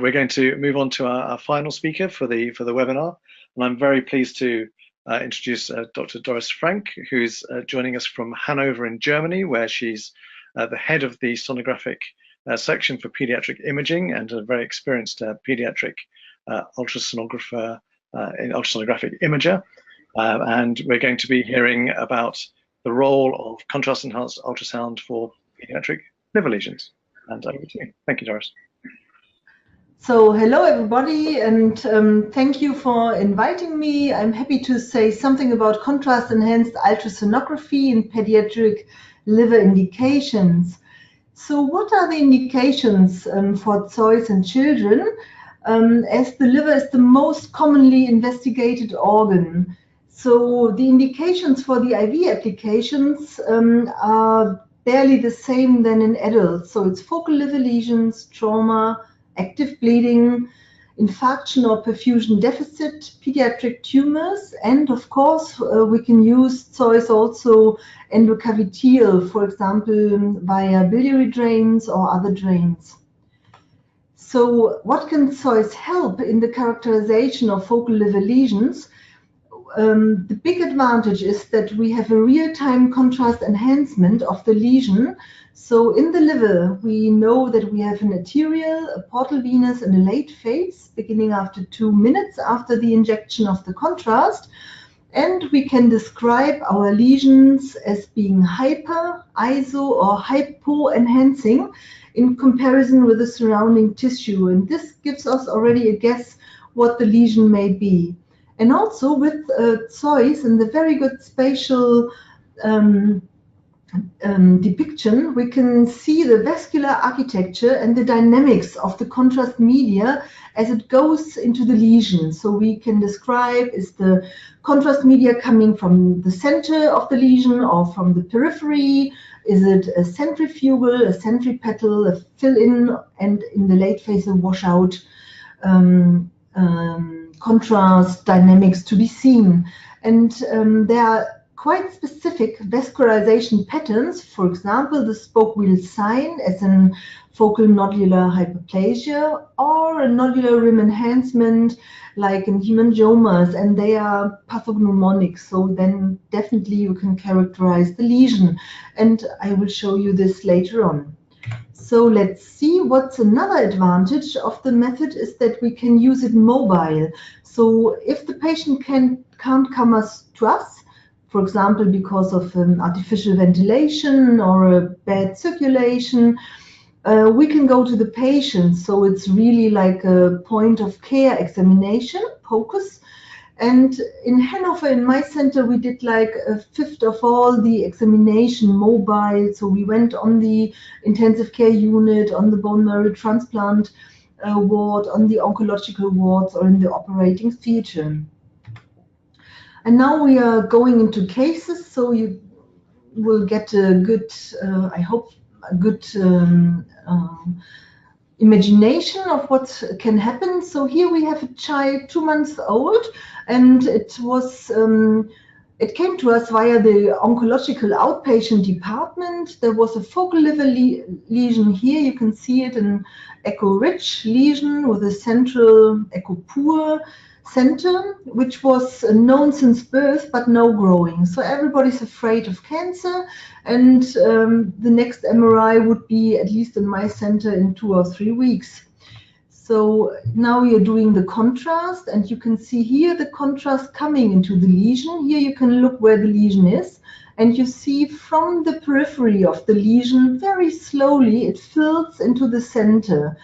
We're going to move on to our final speaker for the webinar, and I'm very pleased to introduce Dr. Doris Franke, who's joining us from Hanover in Germany, where she's the head of the sonographic section for pediatric imaging and a very experienced pediatric ultrasonographic imager. And we're going to be hearing about the role of contrast-enhanced ultrasound for pediatric liver lesions. And over to you. Thank you, Doris. So hello everybody, and thank you for inviting me. I'm happy to say something about contrast-enhanced ultrasonography in pediatric liver indications. So what are the indications for CEUS in children, as the liver is the most commonly investigated organ? So the indications for the IV applications are barely the same than in adults. So it's focal liver lesions, trauma, active bleeding, infarction or perfusion deficit, pediatric tumors, and of course we can use CEUS also endocaviteal, for example via biliary drains or other drains. So what can CEUS help in the characterization of focal liver lesions? The big advantage is that we have a real-time contrast enhancement of the lesion. So in the liver, we know that we have an arterial, a portal venous, and a late phase beginning after 2 minutes after the injection of the contrast. And we can describe our lesions as being hyper, iso, or hypo-enhancing in comparison with the surrounding tissue. And this gives us already a guess what the lesion may be. And also with CEUS and the very good spatial depiction, we can see the vascular architecture and the dynamics of the contrast media as it goes into the lesion. So we can describe, is the contrast media coming from the center of the lesion or from the periphery? Is it a centrifugal, a centripetal, a fill-in, and in the late phase a washout contrast dynamics to be seen? And there are quite specific vascularization patterns, for example, the spoke wheel sign as in focal nodular hyperplasia, or a nodular rim enhancement like in hemangiomas, and they are pathognomonic, so then definitely you can characterize the lesion, and I will show you this later on. So let's see, what's another advantage of the method is that we can use it mobile. So if the patient can't come to us, for example, because of artificial ventilation or a bad circulation, we can go to the patient. So it's really like a point of care examination, POCUS. And in Hanover, in my center, we did like a fifth of all the examination mobile. So we went on the intensive care unit, on the bone marrow transplant ward, on the oncological wards, or in the operating theater. And now we are going into cases, so you will get a good, I hope, a good imagination of what can happen. So here we have a child 2 months old, and it came to us via the oncological outpatient department. There was a focal liver lesion here. You can see it, an echo-rich lesion with a central echo-poor center, which was known since birth, but no growing. So everybody's afraid of cancer, and the next MRI would be, at least in my center, in 2 or 3 weeks. So now you're doing the contrast, and you can see here the contrast coming into the lesion. Here you can look where the lesion is, and you see from the periphery of the lesion, very slowly, it fills into the center.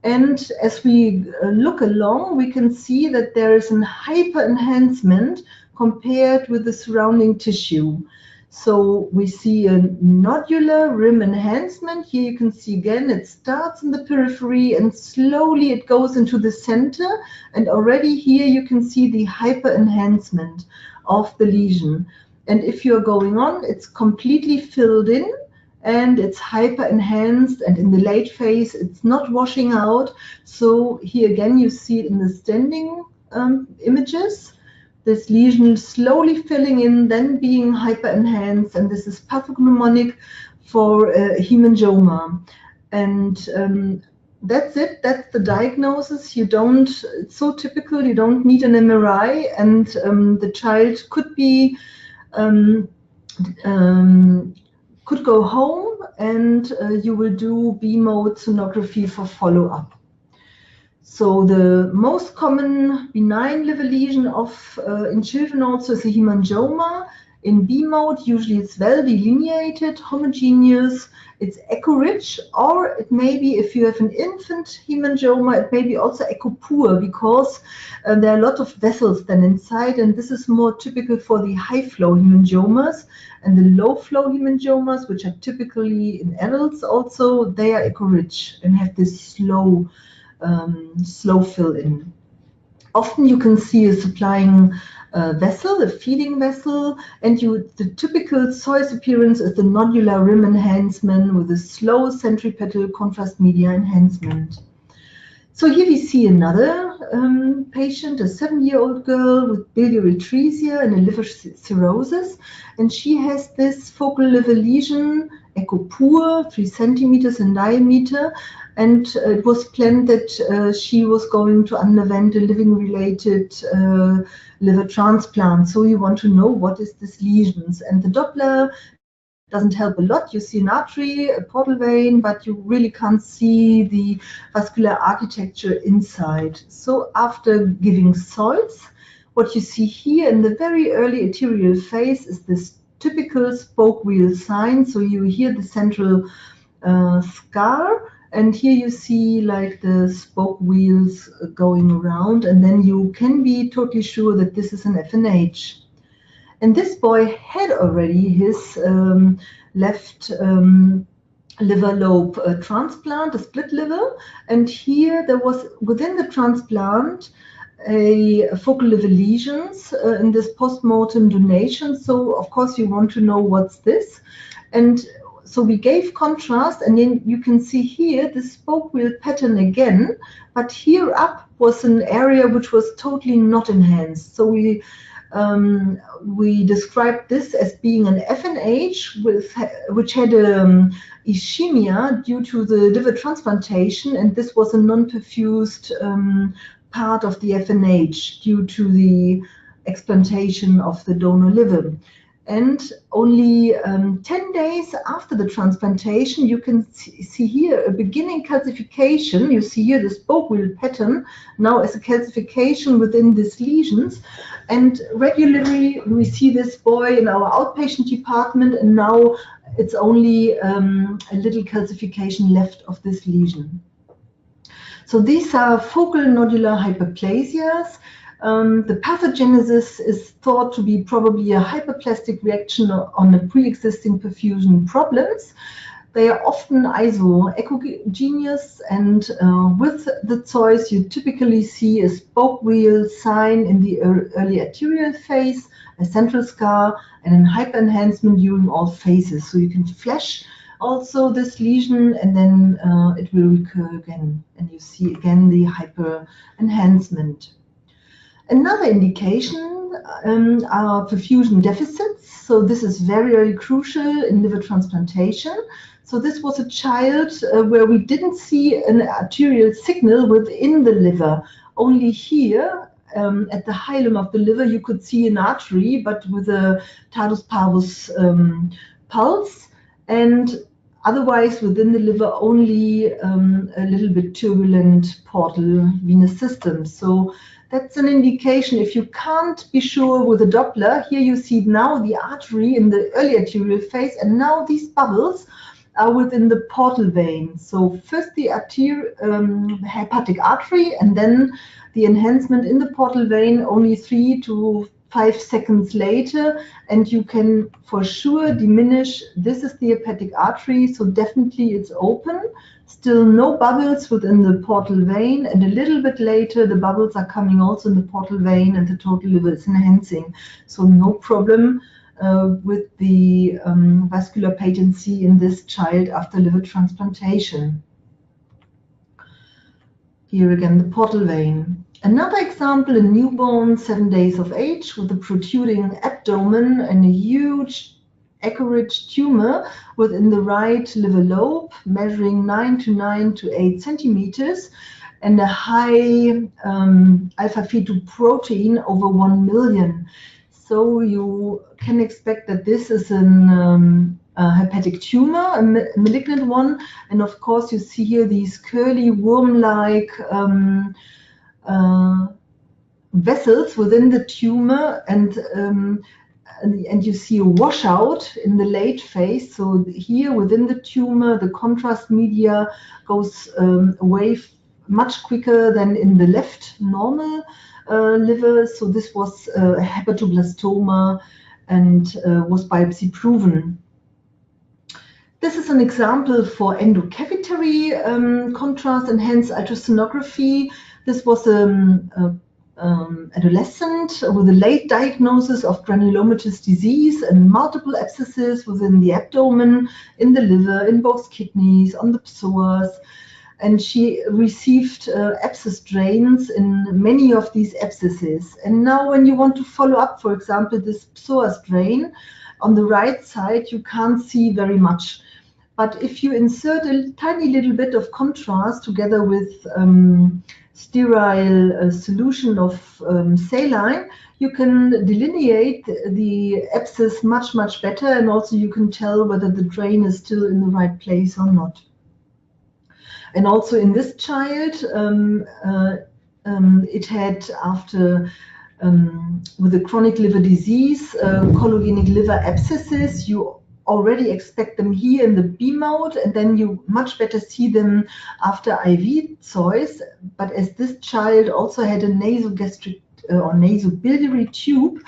And as we look along, we can see that there is a hyper enhancement compared with the surrounding tissue. So we see a nodular rim enhancement. Here you can see again, it starts in the periphery and slowly it goes into the center. And already here you can see the hyper enhancement of the lesion. And if you're going on, it's completely filled in, and it's hyper enhanced, and in the late phase it's not washing out. So here again you see it in the standing images, this lesion slowly filling in, then being hyper enhanced, and this is pathognomonic for hemangioma. And that's it. That's the diagnosis. You don't. It's so typical. You don't need an MRI, and the child could be could go home, and you will do B-mode sonography for follow-up. So the most common benign liver lesion in children also is a hemangioma. In B mode, usually it's well delineated, homogeneous, it's echo-rich, or it may be, if you have an infant hemangioma, it may be also echo-poor, because there are a lot of vessels then inside, and this is more typical for the high-flow hemangiomas. And the low-flow hemangiomas, which are typically in adults also, they are echo-rich and have this slow fill-in. Often you can see a supplying vessel, a feeding vessel, and the typical CEUS appearance is the nodular rim enhancement with a slow centripetal contrast media enhancement. So here we see another patient, a 7-year-old girl with biliary atresia and a liver cirrhosis, and she has this focal liver lesion, echo-poor, 3 centimeters in diameter, and it was planned that she was going to undergo a living-related liver transplant. So you want to know what is this lesions, and the Doppler doesn't help a lot. You see an artery, a portal vein, but you really can't see the vascular architecture inside. So after giving salts, what you see here in the very early arterial phase is this typical spoke wheel sign. So you hear the central scar, and here you see like the spoke wheels going around, and then you can be totally sure that this is an FNH. And this boy had already his left liver lobe transplant, a split liver, and here there was within the transplant a focal liver lesions in this post-mortem donation. So of course you want to know what's this, and so we gave contrast, and then you can see here the spoke wheel pattern again, but here up was an area which was totally not enhanced. So we described this as being an FNH which had ischemia due to the liver transplantation, and this was a non-perfused part of the FNH due to the explantation of the donor liver. And only 10 days after the transplantation, you can see here a beginning calcification. You see here the spoke wheel pattern now as a calcification within these lesions. And regularly we see this boy in our outpatient department, and now it's only a little calcification left of this lesion. So these are focal nodular hyperplasias. The pathogenesis is thought to be probably a hyperplastic reaction on the pre-existing perfusion problems. They are often isoechogenous, and with the CEUS you typically see a spoke wheel sign in the early arterial phase, a central scar, and an hyperenhancement during all phases. So you can flash also this lesion, and then it will recur again, and you see again the hyperenhancement. Another indication are perfusion deficits. So this is very, very crucial in liver transplantation. So this was a child where we didn't see an arterial signal within the liver. Only here at the hilum of the liver you could see an artery, but with a tardus parvus pulse, and otherwise within the liver only a little bit turbulent portal venous system. So that's an indication. If you can't be sure with a Doppler, here you see now the artery in the early arterial phase, and now these bubbles are within the portal vein. So first the hepatic artery, and then the enhancement in the portal vein only 3 to 5 seconds later, and you can for sure diminish. This is the hepatic artery, so definitely it's open. Still no bubbles within the portal vein, and a little bit later the bubbles are coming also in the portal vein, and the total liver is enhancing. So no problem with the vascular patency in this child after liver transplantation. Here again the portal vein. Another example, a newborn 7 days of age with a protruding abdomen and a huge accurate tumor within the right liver lobe, measuring 9 to 8 centimeters, and a high alpha-fetoprotein over 1 million. So you can expect that this is a hepatic tumor, a malignant one, and of course you see here these curly worm-like vessels within the tumor, and you see a washout in the late phase. So here within the tumor, the contrast media goes away much quicker than in the left normal liver. So this was a hepatoblastoma and was biopsy proven. This is an example for endocavitary contrast enhanced ultrasonography. This was adolescent with a late diagnosis of granulomatous disease and multiple abscesses within the abdomen, in the liver, in both kidneys, on the psoas. And she received abscess drains in many of these abscesses. And now when you want to follow up, for example, this psoas drain, on the right side, you can't see very much. But if you insert a tiny little bit of contrast together with sterile solution of saline, you can delineate the abscess much better, and also you can tell whether the drain is still in the right place or not. And also in this child, it had, after with a chronic liver disease, collagenic liver abscesses. You already expect them here in the B mode, and then you much better see them after IV CEUS. But as this child also had a nasogastric or nasobiliary tube,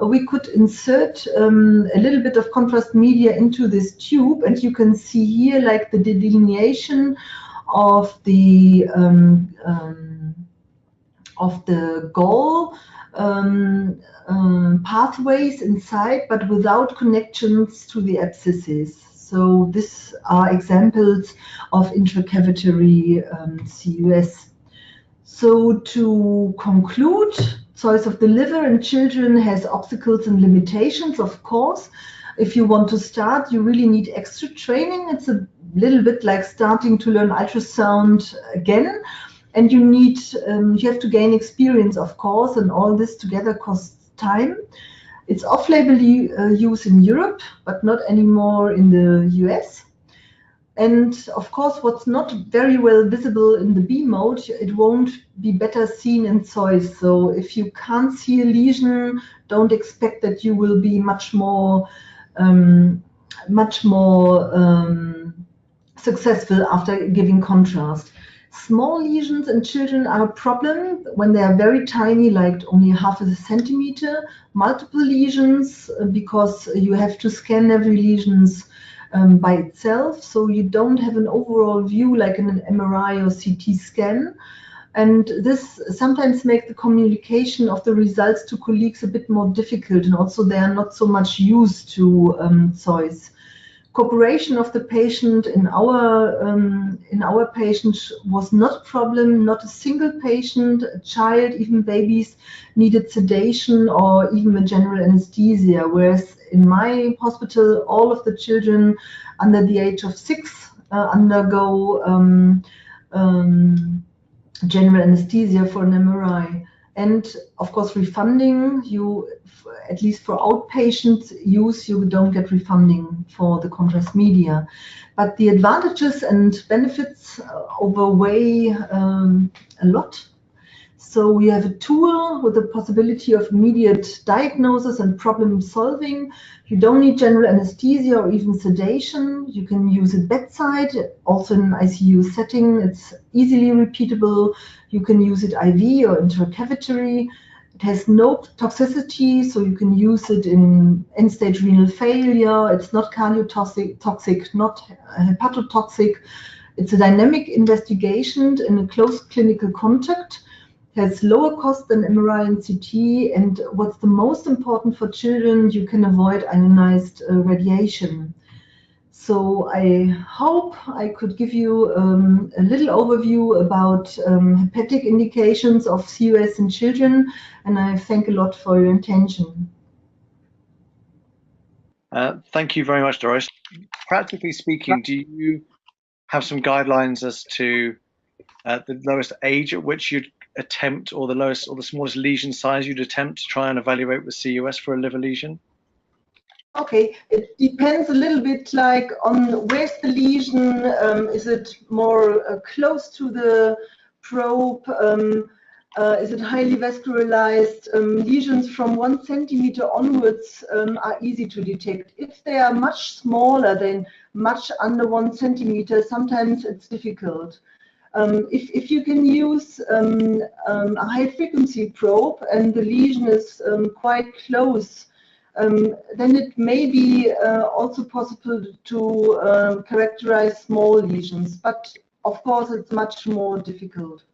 we could insert a little bit of contrast media into this tube, and you can see here like the delineation of the gall pathways inside, but without connections to the abscesses. So these are examples of intracavitary CEUS. So to conclude, CEUS of the liver in children has obstacles and limitations, of course. If you want to start, you really need extra training. It's a little bit like starting to learn ultrasound again. And you need, you have to gain experience, of course, and all this together costs time. It's off-label use in Europe, but not anymore in the US. And of course, what's not very well visible in the B mode, it won't be better seen in CEUS. So if you can't see a lesion, don't expect that you will be much more successful after giving contrast. Small lesions in children are a problem when they are very tiny, like only half a centimeter. Multiple lesions, because you have to scan every lesions by itself, so you don't have an overall view like in an MRI or CT scan. And this sometimes makes the communication of the results to colleagues a bit more difficult, and also they are not so much used to CEUS. Cooperation of the patient in our patients was not a problem. Not a single patient, a child, even babies, needed sedation or even a general anesthesia, whereas in my hospital, all of the children under the age of 6 undergo general anesthesia for an MRI. And of course, refunding, you, at least for outpatient use, you don't get refunding for the contrast media. But the advantages and benefits outweigh a lot. So we have a tool with the possibility of immediate diagnosis and problem solving. You don't need general anesthesia or even sedation. You can use it bedside, also in an ICU setting. It's easily repeatable. You can use it IV or intracavitary. It has no toxicity, so you can use it in end-stage renal failure. It's not cardiotoxic, not hepatotoxic. It's a dynamic investigation in a close clinical contact. Has lower cost than MRI and CT, and what's the most important for children, you can avoid ionized radiation. So I hope I could give you a little overview about hepatic indications of CEUS in children, and I thank a lot for your attention. Thank you very much, Doris. Practically speaking, do you have some guidelines as to the lowest age at which you'd attempt, or the lowest or the smallest lesion size you'd attempt to try and evaluate with CEUS for a liver lesion? Okay, it depends a little bit like on where's the lesion. Is it more close to the probe? Is it highly vascularized? Lesions from 1 centimeter onwards are easy to detect. If they are much smaller than much under 1 centimeter, sometimes it's difficult. If you can use a high frequency probe and the lesion is quite close, then it may be also possible to characterize small lesions, but of course it's much more difficult.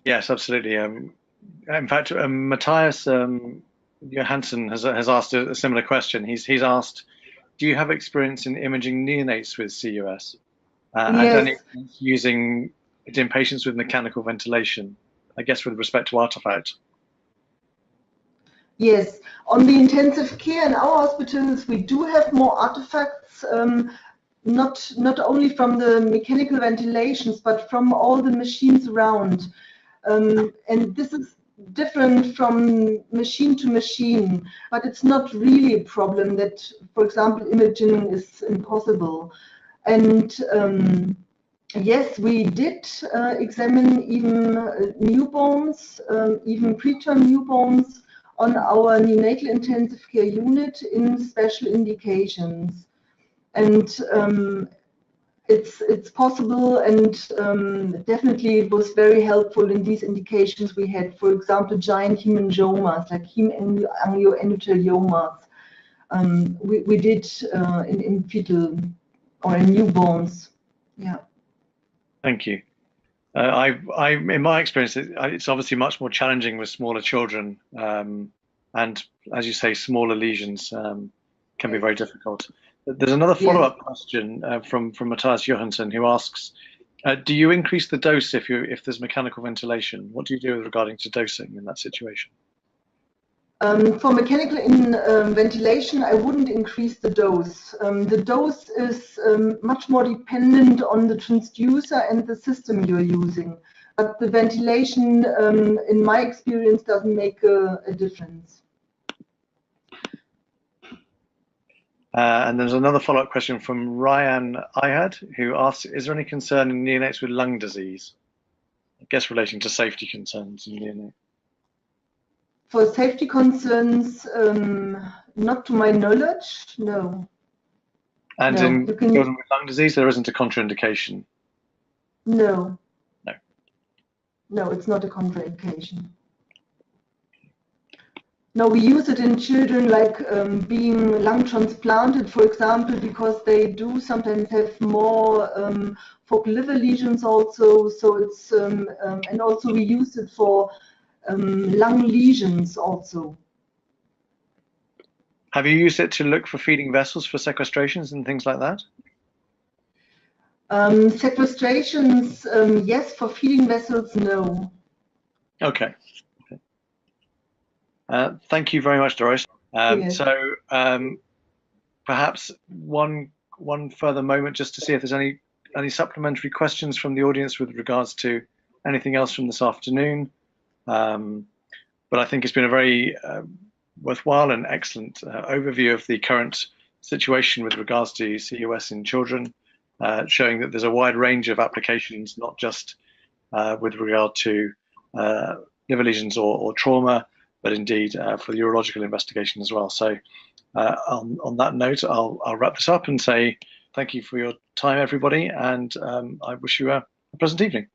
Yes, absolutely. In fact, Matthias Johansson has asked a similar question. He's asked, do you have experience in imaging neonates with CEUS? And any using it in patients with mechanical ventilation, I guess with respect to artifact? Yes, on the intensive care in our hospitals, we do have more artifacts, not only from the mechanical ventilations, but from all the machines around. And this is different from machine to machine, but it's not really a problem that, for example, imaging is impossible. And yes, we did examine even newborns, even preterm newborns, on our neonatal intensive care unit in special indications. And it's possible, and definitely it was very helpful in these indications we had, for example, giant hemangiomas, like hemangioendoteliomas. We did in fetal or in newborns. Yeah. Thank you. In my experience, it's obviously much more challenging with smaller children, and as you say, smaller lesions can be very difficult. There's another follow-up question from Matthias Johansson, who asks, do you increase the dose if there's mechanical ventilation? What do you do with regarding to dosing in that situation? For mechanical ventilation, I wouldn't increase the dose. The dose is much more dependent on the transducer and the system you're using. But the ventilation, in my experience, doesn't make a difference. And there's another follow-up question from Ryan Ihad, who asks, is there any concern in neonates with lung disease? I guess relating to safety concerns in neonates. For safety concerns, not to my knowledge, no. And no, in children with lung disease, there isn't a contraindication? No. No. No, it's not a contraindication. No, we use it in children like being lung transplanted, for example, because they do sometimes have more focal liver lesions also. So it's and also we use it for lung lesions also. Have you used it to look for feeding vessels for sequestrations and things like that? Sequestrations, yes. For feeding vessels, no. Okay. Thank you very much, Doris. Yes. So perhaps one further moment just to see if there's any supplementary questions from the audience with regards to anything else from this afternoon. But I think it's been a very worthwhile and excellent overview of the current situation with regards to CEUS in children, showing that there's a wide range of applications, not just with regard to liver lesions or trauma, but indeed for the urological investigation as well. So on that note, I'll wrap this up and say thank you for your time, everybody, and I wish you a pleasant evening.